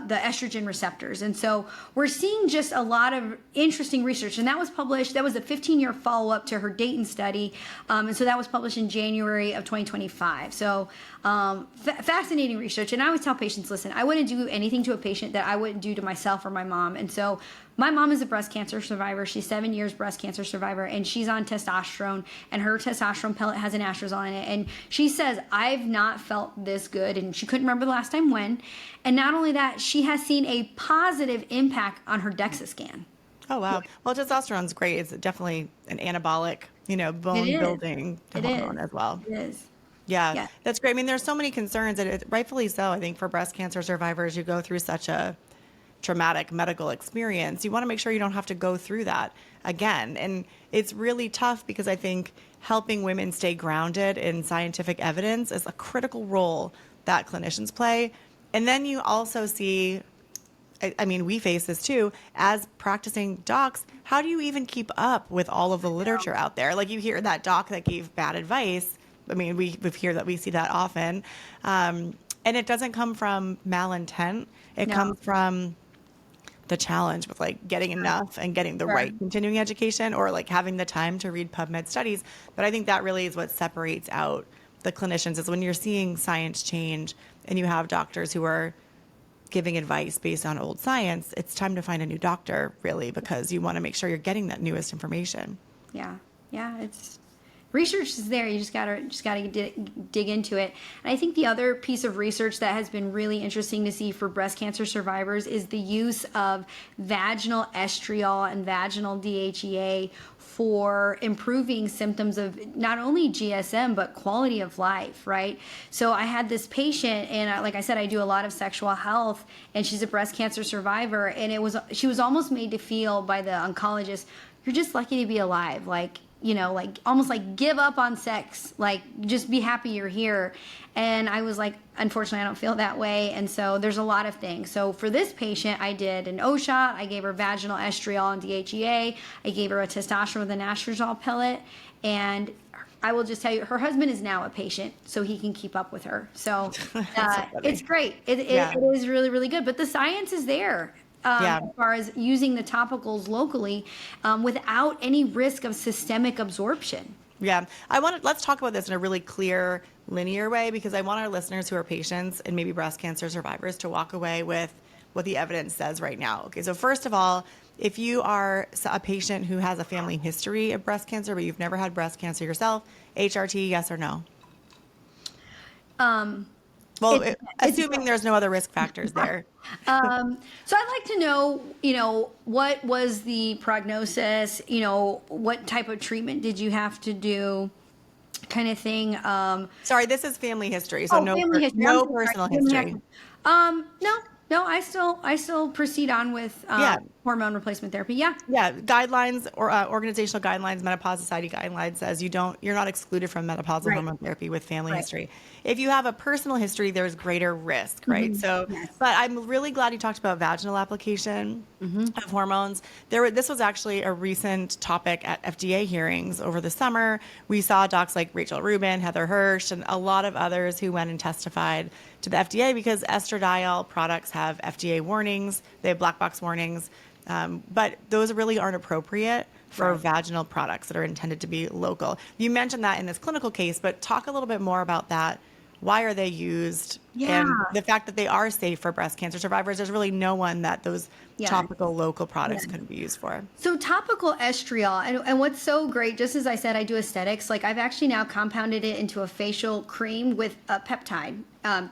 the estrogen receptors. And so we're seeing just a lot of interesting research. And that was published, that was a 15-year follow-up to her Dayton study. And so that was published in January of 2025. So fascinating research. And I always tell patients, listen, I wouldn't do anything to a patient that I wouldn't do to myself or my mom. And so my mom is a breast cancer survivor. She's 7 years breast cancer survivor, and she's on testosterone, and her testosterone pellet has an anastrozole in it. And she says, I've not felt this good, and she couldn't remember the last time when. And not only that, she has seen a positive impact on her DEXA scan. Oh, wow. Well, testosterone's great. It's definitely an anabolic, bone building hormone as well. It is. Yeah, that's great. I mean, there's so many concerns, and rightfully so. I think for breast cancer survivors, you go through such a traumatic medical experience. You want to make sure you don't have to go through that again. And it's really tough because I think helping women stay grounded in scientific evidence is a critical role that clinicians play. And then you also see, I mean, we face this too, as practicing docs, how do you even keep up with all of the literature out there? Like you hear that doc that gave bad advice. I mean, we see that often. And it doesn't come from malintent. It comes from the challenge with like getting enough and getting the right continuing education, or like having the time to read PubMed studies. But I think that really is what separates out the clinicians, is when you're seeing science change and you have doctors who are giving advice based on old science. It's time to find a new doctor, really, because you want to make sure you're getting that newest information. Yeah. It's research is there. You just gotta dig into it. And I think the other piece of research that has been really interesting to see for breast cancer survivors is the use of vaginal estriol and vaginal DHEA for improving symptoms of not only GSM, but quality of life, right? So I had this patient, and like I said, I do a lot of sexual health, and she's a breast cancer survivor, and she was almost made to feel by the oncologist, you're just lucky to be alive, like almost like give up on sex, like just be happy you're here. And I was like, unfortunately, I don't feel that way. And so there's a lot of things. So for this patient, I did an O shot. I gave her vaginal estriol and DHEA. I gave her a testosterone with an anastrozole pellet. And I will just tell you, her husband is now a patient, so he can keep up with her. So it's great. It is really, really good. But the science is there. As far as using the topicals locally without any risk of systemic absorption. Yeah, let's talk about this in a really clear, linear way, because I want our listeners who are patients and maybe breast cancer survivors to walk away with what the evidence says right now. Okay, so first of all, if you are a patient who has a family history of breast cancer, but you've never had breast cancer yourself, HRT, yes or no? Well, assuming there's no other risk factors there. So I'd like to know, what was the prognosis, what type of treatment did you have to do, kind of thing. Sorry, this is family history, so no personal history. No, I still proceed on with hormone replacement therapy. Yeah. Guidelines or organizational guidelines, Menopause Society guidelines says you're not excluded from menopausal hormone therapy with family history. If you have a personal history, there's greater risk, right? Mm-hmm. So, but I'm really glad you talked about vaginal application of hormones. This was actually a recent topic at FDA hearings over the summer. We saw docs like Rachel Rubin, Heather Hirsch, and a lot of others who went and testified to the FDA because estradiol products have FDA warnings. They have black box warnings. But those really aren't appropriate for vaginal products that are intended to be local. You mentioned that in this clinical case, but talk a little bit more about that. Why are they used? And the fact that they are safe for breast cancer survivors, there's really no one that those topical local products couldn't be used for. So topical estriol, and what's so great, just as I said, I do aesthetics, like I've actually now compounded it into a facial cream with a peptide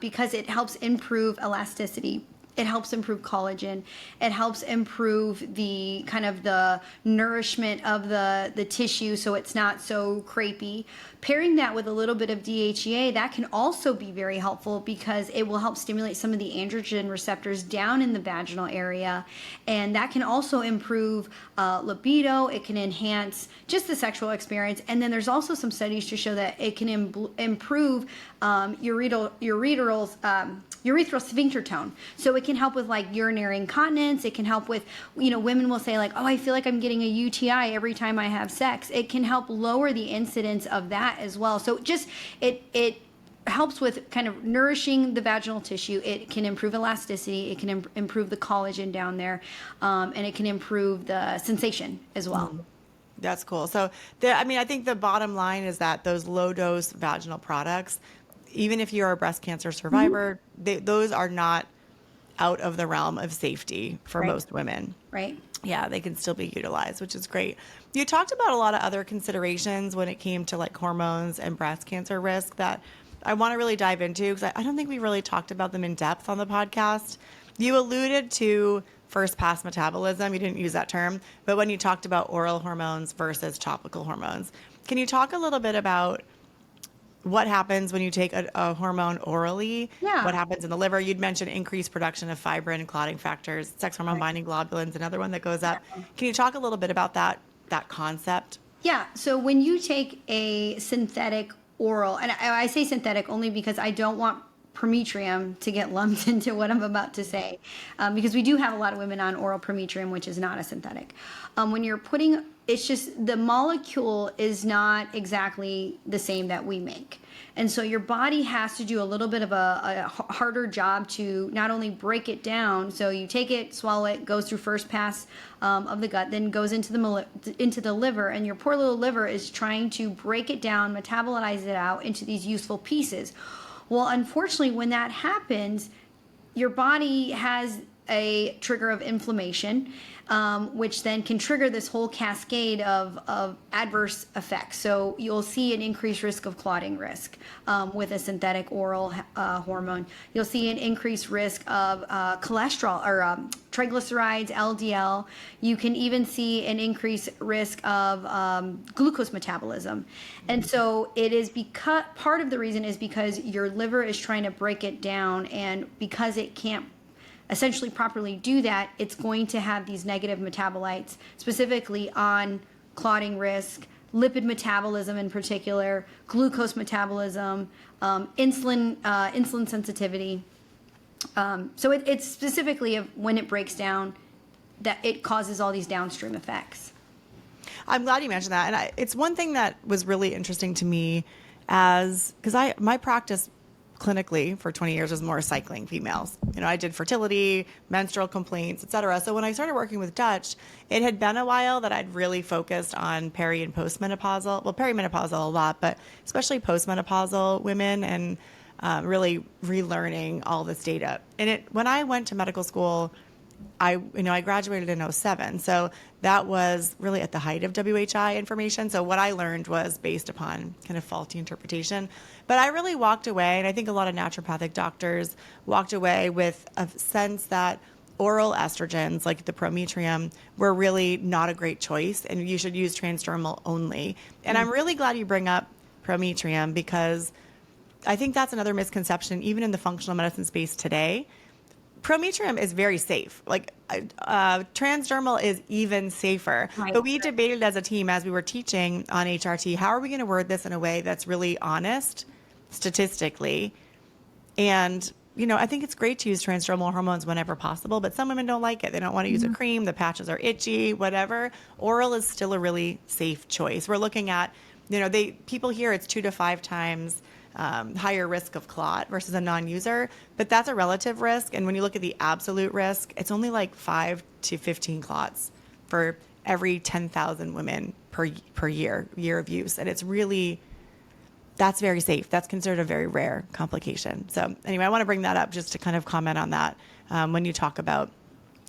because it helps improve elasticity It helps improve collagen. It helps improve the kind of the nourishment of the tissue so it's not so crepey. Pairing that with a little bit of DHEA, that can also be very helpful because it will help stimulate some of the androgen receptors down in the vaginal area. And that can also improve libido. It can enhance just the sexual experience. And then there's also some studies to show that it can improve urethral sphincter tone. So it can help with like urinary incontinence. It can help with, women will say like, oh, I feel like I'm getting a UTI every time I have sex. It can help lower the incidence of that as well. So just it helps with kind of nourishing the vaginal tissue. It can improve elasticity. It can improve the collagen down there, and it can improve the sensation as well. That's cool. So I think the bottom line is that those low dose vaginal products, even if you're a breast cancer survivor, those are not out of the realm of safety for most women. Right. Yeah, they can still be utilized, which is great. You talked about a lot of other considerations when it came to like hormones and breast cancer risk that I want to really dive into because I don't think we really talked about them in depth on the podcast. You alluded to first pass metabolism. You didn't use that term, but when you talked about oral hormones versus topical hormones, can you talk a little bit about what happens when you take a hormone orally? Yeah. What happens in the liver? You'd mentioned increased production of fibrin and clotting factors, sex hormone binding globulins, another one that goes up. Can you talk a little bit about that concept? Yeah. So when you take a synthetic oral, and I say synthetic only because I don't want prometrium to get lumped into what I'm about to say, because we do have a lot of women on oral prometrium, which is not a synthetic. When you're putting, it's just the molecule is not exactly the same that we make. And so your body has to do a little bit of a harder job to not only break it down. So you take it, swallow it, goes through first pass of the gut, then goes into the liver, and your poor little liver is trying to break it down, metabolize it out into these useful pieces. Well, unfortunately, when that happens, your body has a trigger of inflammation, which then can trigger this whole cascade of adverse effects. So you'll see an increased risk of clotting risk with a synthetic oral hormone. You'll see an increased risk of cholesterol or triglycerides, LDL. You can even see an increased risk of glucose metabolism. And so it is because part of the reason is because your liver is trying to break it down, and because it can't essentially properly do that, it's going to have these negative metabolites, specifically on clotting risk, lipid metabolism in particular, glucose metabolism, insulin sensitivity. So it's specifically of when it breaks down that it causes all these downstream effects. I'm glad you mentioned that. And it's one thing that was really interesting to me because my practice clinically for 20 years was more cycling females. I did fertility, menstrual complaints, et cetera. So when I started working with Dutch, it had been a while that I'd really focused on peri and postmenopausal, perimenopausal a lot, but especially postmenopausal women, and really relearning all this data. And when I went to medical school, I graduated in 2007. So that was really at the height of WHI information. So what I learned was based upon kind of faulty interpretation. But I really walked away, and I think a lot of naturopathic doctors walked away with a sense that oral estrogens, like the prometrium, were really not a great choice, and you should use transdermal only. And I'm really glad you bring up prometrium, because I think that's another misconception, even in the functional medicine space today. Prometrium is very safe. Like transdermal is even safer. Right. But we debated as a team as we were teaching on HRT, how are we going to word this in a way that's really honest statistically? And, I think it's great to use transdermal hormones whenever possible, but some women don't like it. They don't want to use a cream. The patches are itchy, whatever. Oral is still a really safe choice. We're looking at, people hear it's 2 to 5 times higher risk of clot versus a non-user, but that's a relative risk. And when you look at the absolute risk, it's only like 5 to 15 clots for every 10,000 women per year of use. And that's very safe. That's considered a very rare complication. So anyway, I want to bring that up just to kind of comment on that when you talk about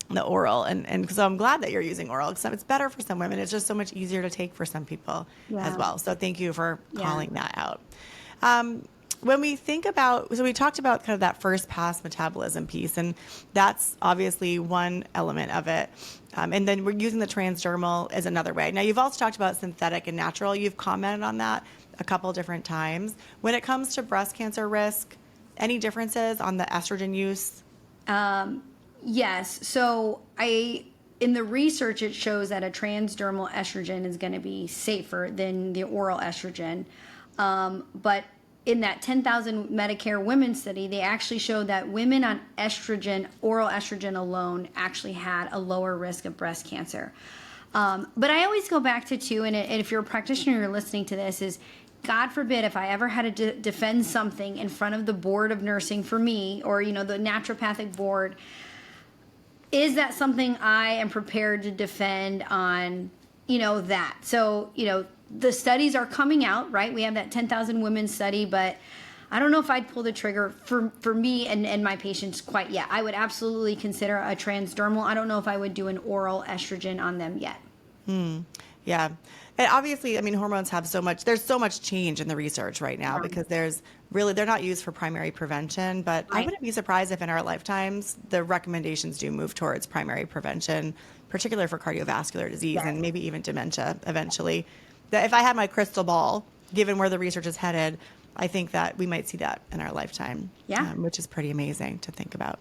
the oral. And so I'm glad that you're using oral, because it's better for some women. It's just so much easier to take for some people as well. So thank you for calling that out. when we think about, so we talked about kind of that first pass metabolism piece, and that's obviously one element of it. And then we're using the transdermal as another way. Now, you've also talked about synthetic and natural. You've commented on that a couple different times. When it comes to breast cancer risk, any differences on the estrogen use? Yes. So in the research, it shows that a transdermal estrogen is going to be safer than the oral estrogen. But in that 10,000 Medicare women study, they actually showed that women on estrogen, oral estrogen alone, actually had a lower risk of breast cancer. But I always go back to too, and if you're a practitioner, you're listening to this, is God forbid if I ever had to defend something in front of the board of nursing for me, or, the naturopathic board, is that something I am prepared to defend on, that? So, the studies are coming out, right? We have that 10,000 women study, but I don't know if I'd pull the trigger for me and my patients quite yet. I would absolutely consider a transdermal. I don't know if I would do an oral estrogen on them yet. Yeah. And obviously, hormones have there's so much change in the research right now because they're not used for primary prevention, but I wouldn't be surprised if in our lifetimes, the recommendations do move towards primary prevention, particularly for cardiovascular disease and maybe even dementia eventually. That if I had my crystal ball, given where the research is headed, I think that we might see that in our lifetime, which is pretty amazing to think about.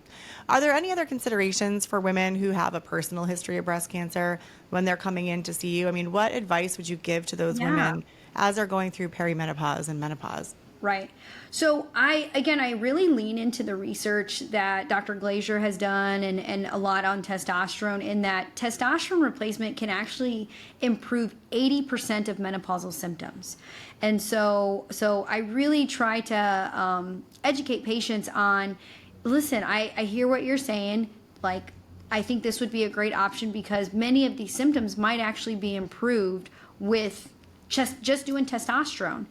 Are there any other considerations for women who have a personal history of breast cancer when they're coming in to see you? What advice would you give to those women as they're going through perimenopause and menopause? Right. So I really lean into the research that Dr. Glaser has done and a lot on testosterone, in that testosterone replacement can actually improve 80% of menopausal symptoms. And so I really try to educate patients on, listen, I hear what you're saying. Like, I think this would be a great option because many of these symptoms might actually be improved with just doing testosterone.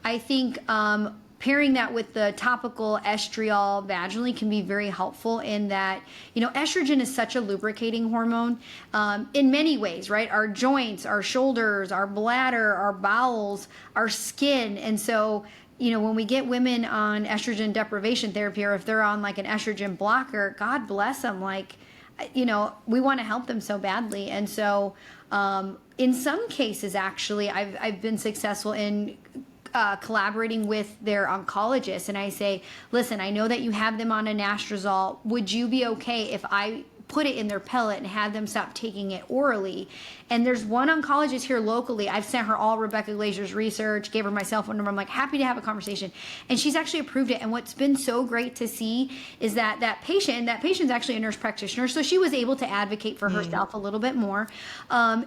I think pairing that with the topical estriol vaginally can be very helpful in that, estrogen is such a lubricating hormone in many ways, right? Our joints, our shoulders, our bladder, our bowels, our skin. And so, when we get women on estrogen deprivation therapy, or if they're on like an estrogen blocker, God bless them. Like, we want to help them so badly. And so in some cases, actually, I've been successful in collaborating with their oncologist, and I say, listen, I know that you have them on anastrozole. Would you be okay if I put it in their pellet and have them stop taking it orally? And there's one oncologist here locally. I've sent her all Rebecca Glaser's research, gave her my cell phone number. I'm like, happy to have a conversation. And she's actually approved it. And what's been so great to see is that patient's actually a nurse practitioner, so she was able to advocate for herself a little bit more,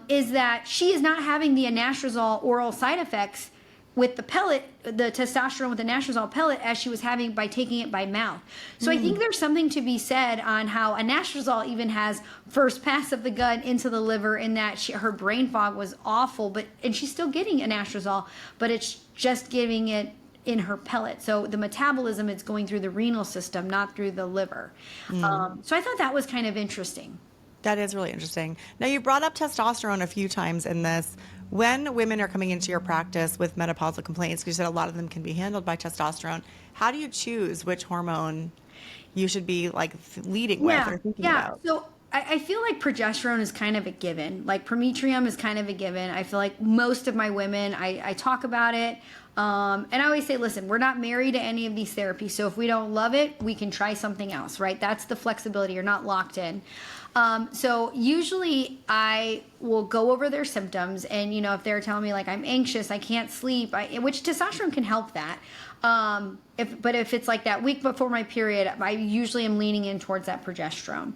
is that she is not having the anastrozole oral side effects with the pellet, the testosterone with the anastrozole pellet, as she was having by taking it by mouth. So I think there's something to be said on how anastrozole even has first pass of the gut into the liver, in that her brain fog was awful, and she's still getting anastrozole, but it's just giving it in her pellet. So the metabolism is going through the renal system, not through the liver. So I thought that was kind of interesting. That is really interesting. Now, you brought up testosterone a few times in this. When women are coming into your practice with menopausal complaints, because you said a lot of them can be handled by testosterone, how do you choose which hormone you should be leading with or thinking about? So I feel like progesterone is kind of a given. Like prometrium is kind of a given. I feel like most of my women, I talk about it. And I always say, listen, we're not married to any of these therapies. So if we don't love it, we can try something else, right? That's the flexibility. You're not locked in. So usually I will go over their symptoms, and, if they're telling me like I'm anxious, I can't sleep, which testosterone can help that. But if it's like that week before my period, I usually am leaning in towards that progesterone.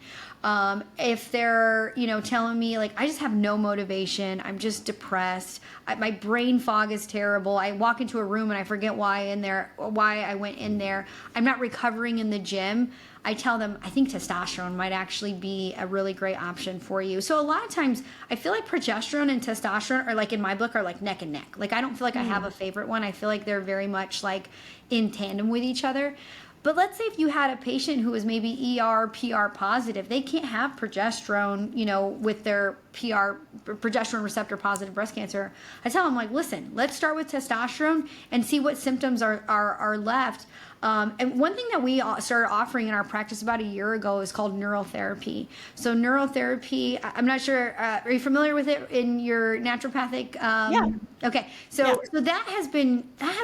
If they're, telling me like, I just have no motivation, I'm just depressed, my brain fog is terrible, I walk into a room and I forget why I went in there, I'm not recovering in the gym, I tell them, I think testosterone might actually be a really great option for you. So a lot of times I feel like progesterone and testosterone are, like, in my book, are like neck and neck. Like, I don't feel like I have a favorite one. I feel like they're very much like in tandem with each other. But let's say if you had a patient who was maybe ER, PR positive, they can't have progesterone, with their progesterone receptor positive breast cancer. I tell them, like, listen, let's start with testosterone and see what symptoms are left. And one thing that we started offering in our practice about a year ago is called Neurotherapy. So Neurotherapy, I'm not sure, are you familiar with it in your naturopathic? Yeah. Okay, so that has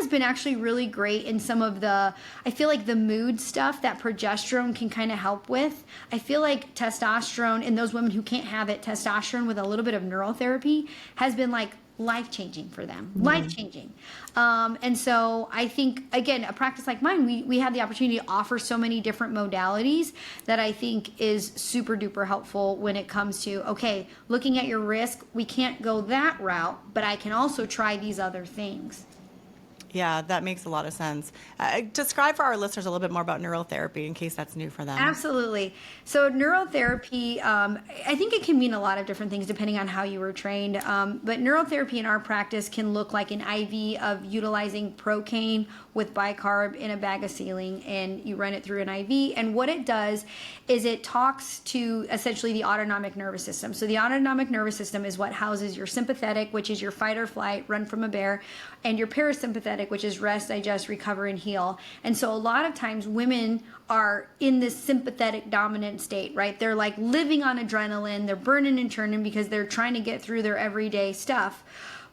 been actually really great in some of the, I feel like the mood stuff that progesterone can kind of help with. I feel like testosterone in those women who can't have it, testosterone with a little bit of neurotherapy has been like life-changing for them, life-changing. And so I think, again, a practice like mine, we have the opportunity to offer so many different modalities that I think is super duper helpful when it comes to, okay, looking at your risk, we can't go that route, but I can also try these other things. Yeah, that makes a lot of sense. Describe for our listeners a little bit more about neurotherapy in case that's new for them. Absolutely. So neurotherapy, I think it can mean a lot of different things depending on how you were trained. But neurotherapy in our practice can look like an IV of utilizing procaine with bicarb in a bag of saline, and you run it through an IV. And what it does is it talks to essentially the autonomic nervous system. So the autonomic nervous system is what houses your sympathetic, which is your fight or flight, run from a bear, and your parasympathetic, which is rest, digest, recover, and heal. And so a lot of times women are in this sympathetic dominant state, right? They're like living on adrenaline, they're burning and churning because they're trying to get through their everyday stuff.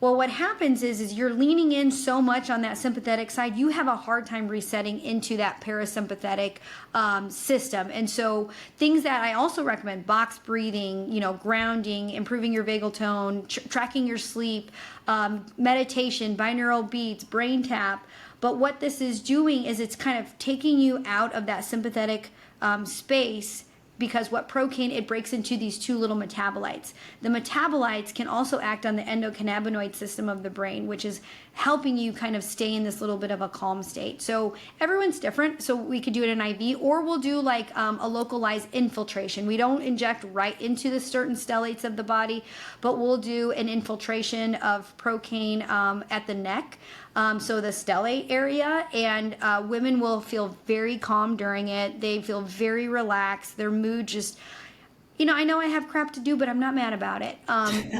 Well, what happens is you're leaning in so much on that sympathetic side, you have a hard time resetting into that parasympathetic system. And so things that I also recommend, box breathing, grounding, improving your vagal tone, tracking your sleep, meditation, binaural beats, brain tap. But what this is doing is it's kind of taking you out of that sympathetic space, because what procaine, it breaks into these two little metabolites. The metabolites can also act on the endocannabinoid system of the brain, which is helping you kind of stay in this little bit of a calm state. So everyone's different. So we could do it in IV, or we'll do like a localized infiltration. We don't inject right into the certain stellates of the body, but we'll do an infiltration of procaine at the neck. So the stellate area, and women will feel very calm during it. They feel very relaxed. Their mood just, I know I have crap to do, but I'm not mad about it.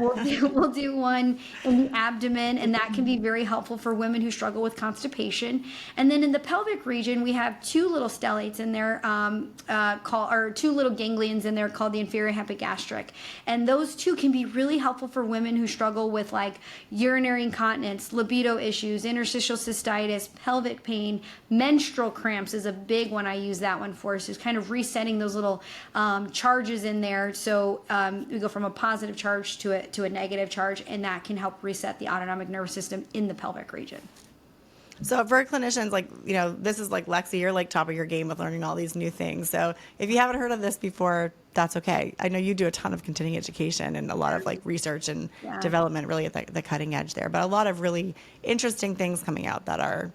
We'll do one in the abdomen, and that can be very helpful for women who struggle with constipation. And then in the pelvic region, we have two little stellates in there, two little ganglions in there called the inferior epigastric. And those two can be really helpful for women who struggle with like urinary incontinence, libido issues, interstitial cystitis, pelvic pain, menstrual cramps is a big one I use that one for. So it's kind of resetting those little charges in there. So we go from a positive charge to a negative charge, and that can help reset the autonomic nervous system in the pelvic region. So for clinicians, this is like Lexi, you're like top of your game with learning all these new things. So if you haven't heard of this before, that's okay. I know you do a ton of continuing education and a lot of like research and development really at the cutting edge there, but a lot of really interesting things coming out that are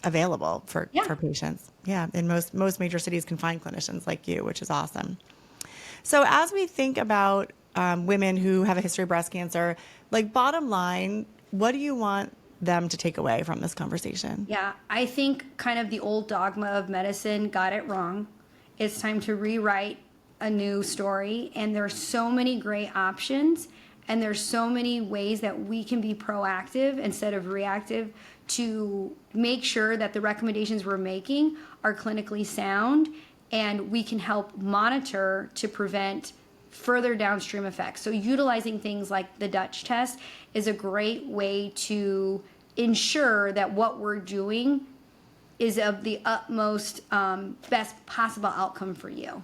available for patients. Yeah. And most major cities can find clinicians like you, which is awesome. So as we think about women who have a history of breast cancer, like bottom line, what do you want them to take away from this conversation? Yeah, I think kind of the old dogma of medicine got it wrong. It's time to rewrite a new story, and there's so many great options, and there's so many ways that we can be proactive instead of reactive to make sure that the recommendations we're making are clinically sound, and we can help monitor to prevent further downstream effects. So utilizing things like the Dutch test is a great way to ensure that what we're doing is of the utmost best possible outcome for you.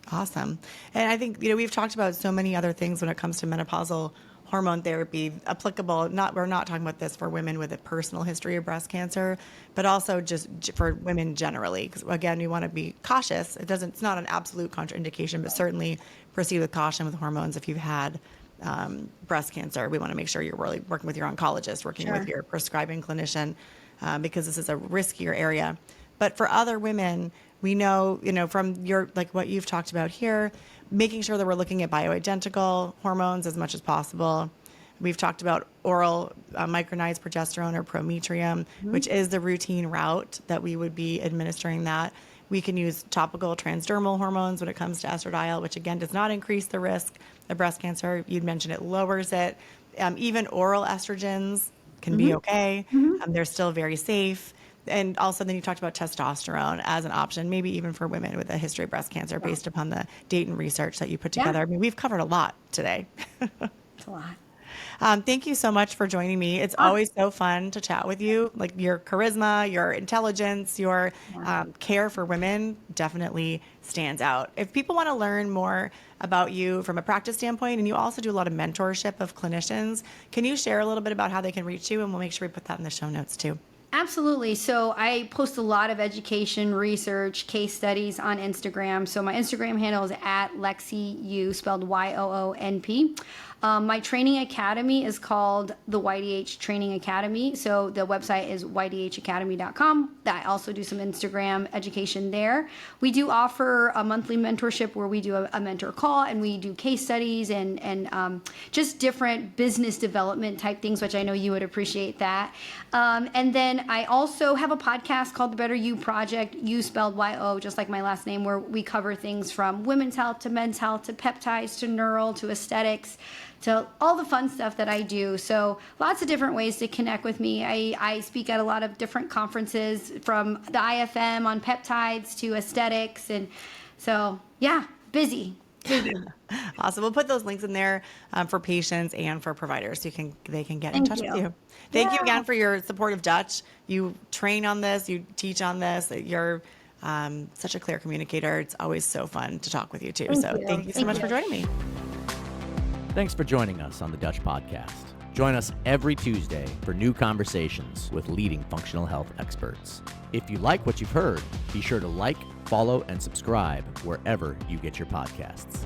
Awesome. And I think, we've talked about so many other things when it comes to menopausal hormone therapy applicable. We're not talking about this for women with a personal history of breast cancer, but also just for women generally. Because again, we want to be cautious. It's not an absolute contraindication, but certainly proceed with caution with hormones if you've had breast cancer. We want to make sure you're really working with your oncologist, working with your prescribing clinician, because this is a riskier area. But for other women, we know, from what you've talked about here, making sure that we're looking at bioidentical hormones as much as possible, We've talked about oral micronized progesterone or prometrium, which is the routine route that we would be administering that. We can use topical transdermal hormones when it comes to estradiol, which again does not increase the risk of breast cancer. You'd mentioned it lowers it. Even oral estrogens can be okay. They're still very safe. And also then you talked about testosterone as an option, maybe even for women with a history of breast cancer based upon the data and research that you put together. I mean, we've covered a lot today. It's a lot. Thank you so much for joining me. It's always so fun to chat with you. Like your charisma, your intelligence, your care for women definitely stands out. If people want to learn more about you from a practice standpoint, and you also do a lot of mentorship of clinicians, can you share a little bit about how they can reach you? And we'll make sure we put that in the show notes too. Absolutely. So I post a lot of education, research, case studies on Instagram. So my Instagram handle is at Lexi Yoo, spelled YOONP. My training academy is called the YDH Training Academy. So the website is ydhacademy.com. I also do some Instagram education there. We do offer a monthly mentorship where we do a mentor call and we do case studies and just different business development type things, which I know you would appreciate that. And then I also have a podcast called The Better You Project, you spelled YO, just like my last name, where we cover things from women's health to men's health to peptides to neural to aesthetics to all the fun stuff that I do. So lots of different ways to connect with me. I speak at a lot of different conferences, from the IFM on peptides to aesthetics. And so, yeah, busy. Awesome. We'll put those links in there for patients and for providers so they can get in touch with you. Thank you again for your support of Dutch. You train on this, you teach on this. You're such a clear communicator. It's always so fun to talk with you too. Thank you so much for joining me. Thanks for joining us on the Dutch Podcast. Join us every Tuesday for new conversations with leading functional health experts. If you like what you've heard, be sure to like, follow, and subscribe wherever you get your podcasts.